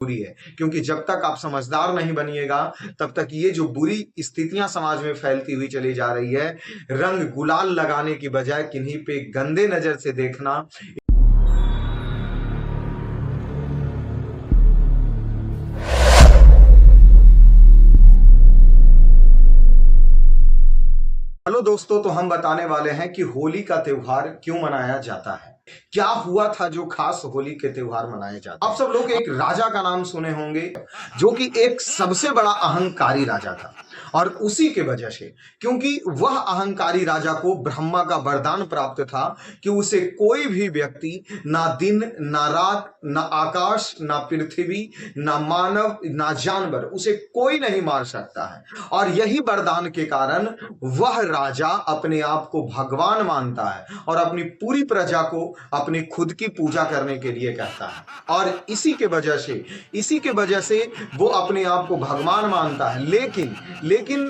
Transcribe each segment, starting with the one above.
बुरी है, क्योंकि जब तक आप समझदार नहीं बनिएगा तब तक ये जो बुरी स्थितियां समाज में फैलती हुई चली जा रही है, रंग गुलाल लगाने की बजाय किन्हीं पे गंदे नजर से देखना। हेलो दोस्तों, तो हम बताने वाले हैं कि होली का त्योहार क्यों मनाया जाता है, क्या हुआ था जो खास होली के त्योहार मनाए जाते हैं। आप सब लोग एक राजा का नाम सुने होंगे जो कि एक सबसे बड़ा अहंकारी राजा था, और उसी के वजह से, क्योंकि वह अहंकारी राजा को ब्रह्मा का वरदान प्राप्त था कि उसे कोई भी व्यक्ति ना दिन ना रात ना आकाश ना पृथ्वी ना मानव ना जानवर, उसे कोई नहीं मार सकता है। और यही वरदान के कारण वह राजा अपने आप को भगवान मानता है और अपनी पूरी प्रजा को अपनी खुद की पूजा करने के लिए कहता है। और इसी के वजह से वो अपने आप को भगवान मानता है। लेकिन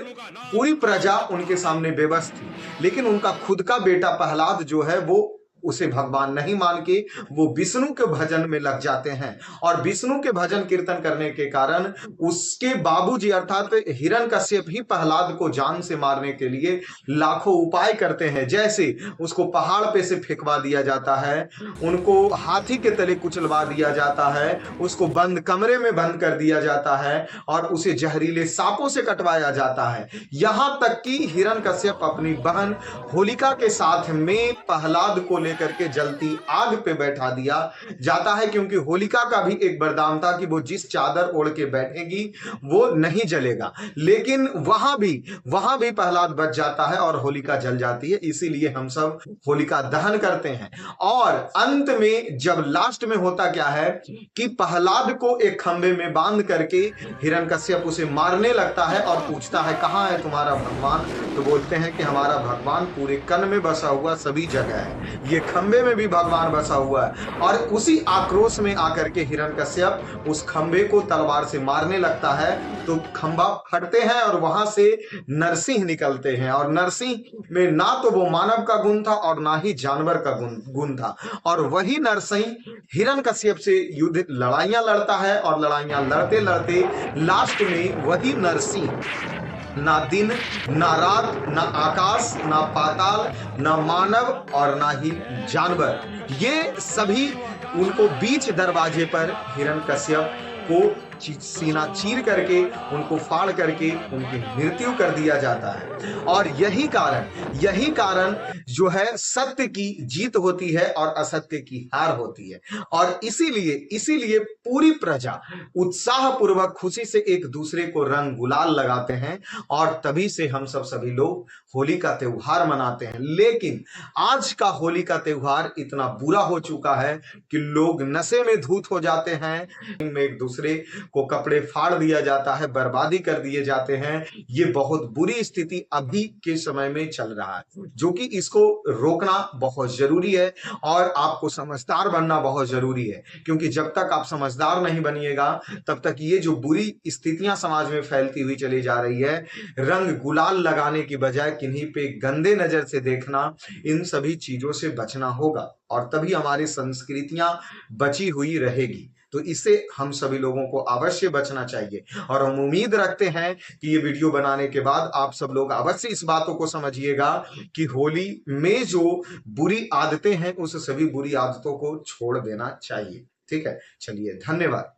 पूरी प्रजा उनके सामने बेबस थी। लेकिन उनका खुद का बेटा प्रहलाद जो है वो उसे भगवान नहीं मान के वो विष्णु के भजन में लग जाते हैं, और विष्णु के भजन कीर्तन करने के कारण उसके बाबूजी अर्थात हिरण्यकश्यप ही प्रहलाद को जान से मारने के लिए लाखों उपाय करते हैं। जैसे उसको पहाड़ पे से फेंकवा दिया जाता है, उनको हाथी के तले कुचलवा दिया जाता है, उसको बंद कमरे में बंद कर दिया जाता है और उसे जहरीले सांपों से कटवाया जाता है। यहां तक कि हिरण्यकश्यप अपनी बहन होलिका के साथ में प्रहलाद को लेकर के जलती आग पे बैठा दिया जाता है, क्योंकि होलिका का भी एक वरदान था कि वो जिस चादर ओढ़ के बैठेगी वो नहीं जलेगा। लेकिन वहां भी प्रहलाद बच जाता है और होलिका जल जाती है। इसीलिए हम सब होलिका दहन करते हैं। और अंत में जब लास्ट में होता क्या है कि प्रहलाद को एक खंबे में बांध करके हिरण्यकश्यप उसे मारने लगता है और पूछता है कहां है तुम्हारा भगवान। तो बोलते हैं कि हमारा भगवान पूरे कण में बसा हुआ सभी जगह है, ये खंबे में भी भगवान बसा हुआ है। और उसी आक्रोश में आकर के हिरण्यकश्यप उस खंबे को तलवार से मारने लगता है, तो खंबा फटते हैं और वहां से नरसिंह निकलते हैं। और नरसिंह में ना तो वो मानव का गुण था और ना ही जानवर का गुण था। और वही नरसिंह हिरण्यकश्यप से युद्ध लड़ाइयां लड़ता है, और लड़ाइयां लड़ते लड़ते लास्ट में वही नरसिंह ना दिन ना रात ना आकाश ना पाताल ना मानव और ना ही जानवर, ये सभी उनको बीच दरवाजे पर हिरण्यकश्यप को सीना चीर करके उनको फाड़ करके उनकी मृत्यु कर दिया जाता है। और यही कारण जो है सत्य की जीत होती है और असत्य की हार होती है। और इसीलिए पूरी प्रजा उत्साह पूर्वक खुशी से एक दूसरे को रंग गुलाल लगाते हैं, और तभी से हम सभी लोग होली का त्योहार मनाते हैं। लेकिन आज का होली का त्योहार इतना बुरा हो चुका है कि लोग नशे में धूत हो जाते हैं, एक दूसरे को कपड़े फाड़ दिया जाता है, बर्बादी कर दिए जाते हैं। ये बहुत बुरी स्थिति अभी के समय में चल रहा है, जो कि इसको रोकना बहुत जरूरी है और आपको समझदार बनना बहुत जरूरी है। क्योंकि जब तक आप समझदार नहीं बनिएगा तब तक ये जो बुरी स्थितियां समाज में फैलती हुई चली जा रही है, रंग गुलाल लगाने की बजाय किन्हीं पे गंदे नजर से देखना, इन सभी चीजों से बचना होगा, और तभी हमारी संस्कृतियां बची हुई रहेगी। तो इससे हम सभी लोगों को अवश्य बचना चाहिए। और हम उम्मीद रखते हैं कि ये वीडियो बनाने के बाद आप सब लोग अवश्य इस बातों को समझिएगा कि होली में जो बुरी आदतें हैं उस सभी बुरी आदतों को छोड़ देना चाहिए। ठीक है, चलिए, धन्यवाद।